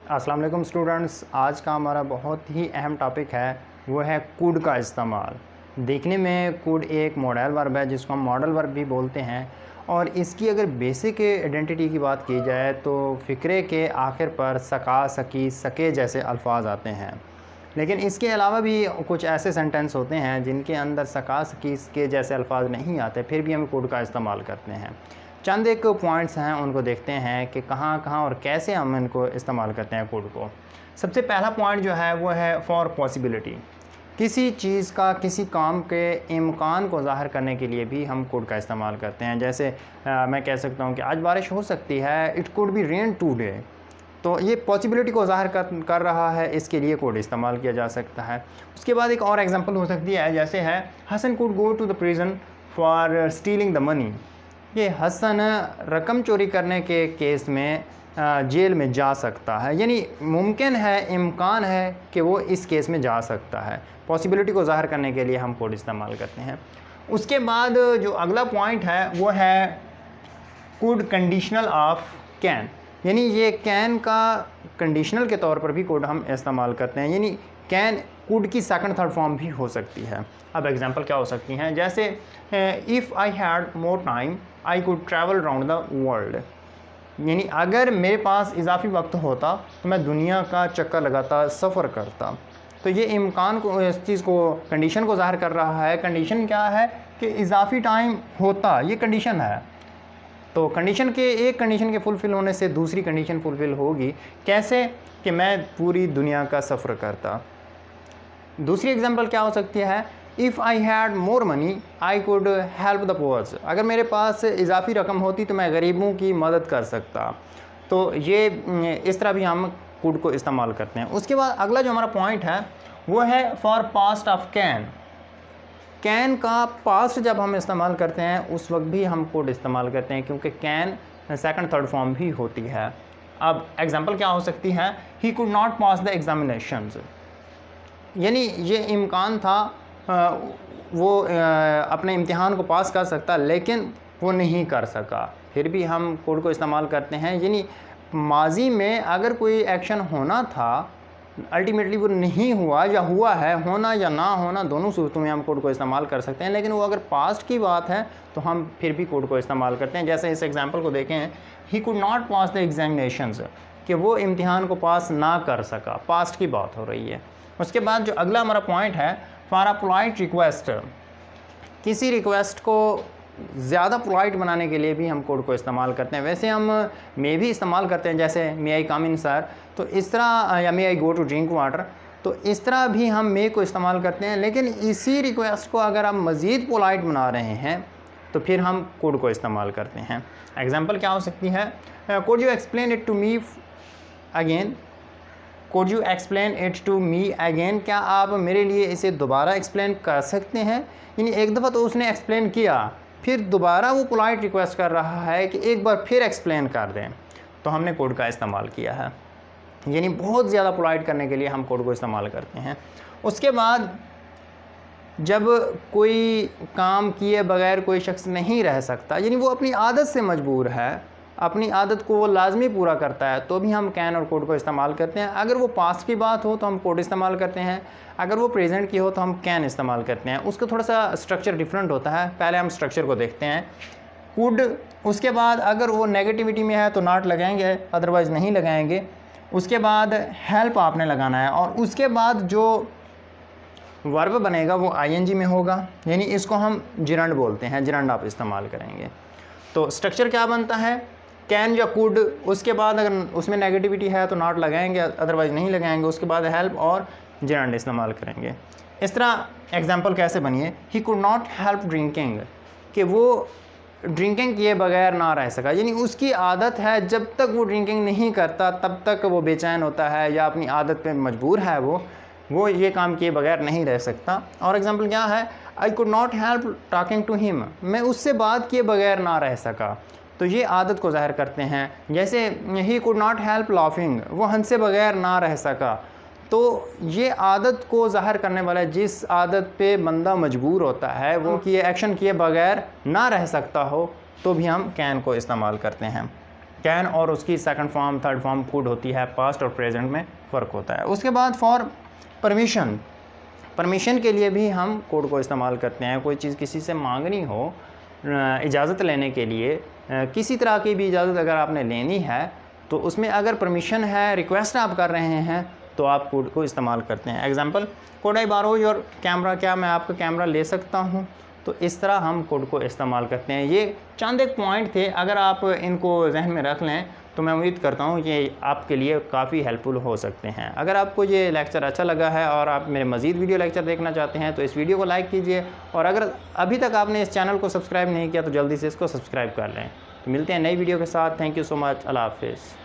अस्सलाम वालेकुम स्टूडेंट्स, आज का हमारा बहुत ही अहम टॉपिक है वो है कुड का इस्तेमाल। देखने में कुड एक मॉडल वर्ब है जिसको हम मॉडल वर्ब भी बोलते हैं और इसकी अगर बेसिक आइडेंटिटी की बात की जाए तो फ़िक्रे के आखिर पर सका, सकी, सके जैसे अल्फाज आते हैं। लेकिन इसके अलावा भी कुछ ऐसे सेंटेंस होते हैं जिनके अंदर सका, सकी, सके जैसे अल्फाज नहीं आते, फिर भी हम कुड का इस्तेमाल करते हैं। चंद एक पॉइंट्स हैं, उनको देखते हैं कि कहाँ कहाँ और कैसे हम इनको इस्तेमाल करते हैं कुड को। सबसे पहला पॉइंट जो है वो है फॉर पॉसिबिलिटी। किसी चीज़ का, किसी काम के इम्कान को ज़ाहिर करने के लिए भी हम कुड का इस्तेमाल करते हैं। जैसे मैं कह सकता हूँ कि आज बारिश हो सकती है, it could be rain today. तो ये पॉसिबिलिटी को ज़ाहिर कर रहा है, इसके लिए कोड इस्तेमाल किया जा सकता है। उसके बाद एक और एग्जांपल हो सकती है, जैसे है Hasan could go to the prison for stealing the money. ये हसन रकम चोरी करने के केस में जेल में जा सकता है, यानी मुमकिन है, इम्कान है कि वो इस केस में जा सकता है। पॉसिबिलिटी को ज़ाहिर करने के लिए हम कोड इस्तेमाल करते हैं। उसके बाद जो अगला पॉइंट है वो है कुड कंडीशनल ऑफ कैन, यानी ये कैन का कंडीशनल के तौर पर भी कोड हम इस्तेमाल करते हैं, यानी कैन कुड की सेकंड थर्ड फॉर्म भी हो सकती है। अब एग्जांपल क्या हो सकती हैं, जैसे if I had more time I could travel round the world, यानी अगर मेरे पास इजाफी वक्त होता तो मैं दुनिया का चक्कर लगाता, सफ़र करता। तो ये इम्कान को, इस चीज़ को, कंडीशन को ज़ाहिर कर रहा है। कंडीशन क्या है कि इजाफी टाइम होता, ये कंडीशन है। तो कंडीशन के, एक कंडीशन के फुलफ़िल होने से दूसरी कंडीशन फुलफ़िल होगी। कैसे? कि मैं पूरी दुनिया का सफ़र करता। दूसरी एग्जांपल क्या हो सकती है, if I had more money I could help the poors. अगर मेरे पास इजाफी रकम होती तो मैं गरीबों की मदद कर सकता। तो ये इस तरह भी हम कुड को इस्तेमाल करते हैं। उसके बाद अगला जो हमारा पॉइंट है वो है for past of can. Can का पास्ट जब हम इस्तेमाल करते हैं उस वक्त भी हम कोड इस्तेमाल करते हैं, क्योंकि कैन सेकंड थर्ड फॉर्म भी होती है। अब एग्जांपल क्या हो सकती है, he could not pass the examinations, यानी ये इम्कान था वो अपने इम्तिहान को पास कर सकता लेकिन वो नहीं कर सका, फिर भी हम कोड को इस्तेमाल करते हैं। यानी माजी में अगर कोई एक्शन होना था, अल्टीमेटली वो नहीं हुआ, या हुआ है, होना या ना होना दोनों सूरतों में हम कोड को इस्तेमाल कर सकते हैं। लेकिन वो अगर पास्ट की बात है तो हम फिर भी कोड को इस्तेमाल करते हैं। जैसे इस एग्जांपल को देखें, he could not pass the examinations, कि वो इम्तिहान को पास ना कर सका, पास्ट की बात हो रही है। उसके बाद जो अगला हमारा पॉइंट है फॉर अ पोलाइट रिक्वेस्ट। किसी रिक्वेस्ट को ज़्यादा पोलाइट बनाने के लिए भी हम कोड को इस्तेमाल करते हैं। वैसे हम मे भी इस्तेमाल करते हैं, जैसे मे आई कम इन सर, तो इस तरह, या मे आई गो टू ड्रिंक वाटर, तो इस तरह भी हम मे को इस्तेमाल करते हैं। लेकिन इसी रिक्वेस्ट को अगर हम मज़ीद पोलाइट बना रहे हैं तो फिर हम कोड को इस्तेमाल करते हैं। एग्जाम्पल क्या हो सकती है, could you explain it to me again, could you explain it to me again, क्या आप मेरे लिए इसे दोबारा एक्सप्लेन कर सकते हैं। यानी एक दफ़ा तो उसने एक्सप्लेन किया, फिर दोबारा वो पोलाइट रिक्वेस्ट कर रहा है कि एक बार फिर एक्सप्लेन कर दें, तो हमने कोड का इस्तेमाल किया है। यानी बहुत ज़्यादा पोलाइट करने के लिए हम कोड को इस्तेमाल करते हैं। उसके बाद जब कोई काम किए बगैर कोई शख्स नहीं रह सकता, यानी वो अपनी आदत से मजबूर है, अपनी आदत को वो लाजमी पूरा करता है, तो भी हम कैन और कोड को इस्तेमाल करते हैं। अगर वो पास्ट की बात हो तो हम कोड इस्तेमाल करते हैं, अगर वो प्रेजेंट की हो तो हम कैन इस्तेमाल करते हैं। उसका थोड़ा सा स्ट्रक्चर डिफरेंट होता है। पहले हम स्ट्रक्चर को देखते हैं, कुड, उसके बाद अगर वो नेगेटिविटी में है तो नॉट लगाएंगे, अदरवाइज़ नहीं लगाएंगे। उसके बाद हेल्प आपने लगाना है, और उसके बाद जो वर्ब बनेगा वो आईएनजी में होगा, यानी इसको हम जिरंड बोलते हैं, जिरंड आप इस्तेमाल करेंगे। तो स्ट्रक्चर क्या बनता है, कैन या कुड, उसके बाद अगर उसमें नेगेटिविटी है तो नॉट लगाएंगे, अदरवाइज़ नहीं लगाएंगे। उसके बाद हेल्प और जिरंड इस्तेमाल करेंगे। इस तरह एग्जांपल कैसे बनिए, he could not help drinking, कि वो ड्रिंकिंग किए बगैर ना रह सका, यानी उसकी आदत है, जब तक वो ड्रिंकिंग नहीं करता तब तक वो बेचैन होता है, या अपनी आदत पे मजबूर है, वो ये काम किए बगैर नहीं रह सकता। और एग्जांपल क्या है, I could not help talking to him, मैं उससे बात किए बगैर ना रह सका, तो ये आदत को ज़ाहिर करते हैं। जैसे he could not help laughing, वो हंसे बगैर ना रह सका, तो ये आदत को ज़ाहिर करने वाला है, जिस आदत पे बंदा मजबूर होता है, वो किए एक्शन किए बगैर ना रह सकता हो, तो भी हम कैन को इस्तेमाल करते हैं। कैन और उसकी second form third form could होती है, पास्ट और प्रेजेंट में फ़र्क होता है। उसके बाद फॉर परमिशन के लिए भी हम कुड को इस्तेमाल करते हैं। कोई चीज़ किसी से मांगनी हो, इजाज़त लेने के लिए, किसी तरह की भी इजाज़त अगर आपने लेनी है तो उसमें अगर परमिशन है, रिक्वेस्ट आप कर रहे हैं, तो आप कुड को इस्तेमाल करते हैं। एग्जांपल, कुड आई बारो योर कैमरा, क्या मैं आपका कैमरा ले सकता हूं? तो इस तरह हम कुड को इस्तेमाल करते हैं। ये चंद एक पॉइंट थे, अगर आप इनको जहन में रख लें तो मैं उम्मीद करता हूँ कि आपके लिए काफ़ी हेल्पफुल हो सकते हैं। अगर आपको ये लेक्चर अच्छा लगा है और आप मेरे मज़ीद वीडियो लेक्चर देखना चाहते हैं तो इस वीडियो को लाइक कीजिए, और अगर अभी तक आपने इस चैनल को सब्सक्राइब नहीं किया तो जल्दी से इसको सब्सक्राइब कर लें। तो मिलते हैं नई वीडियो के साथ। Thank you so much. अल्लाह हाफ़िज़।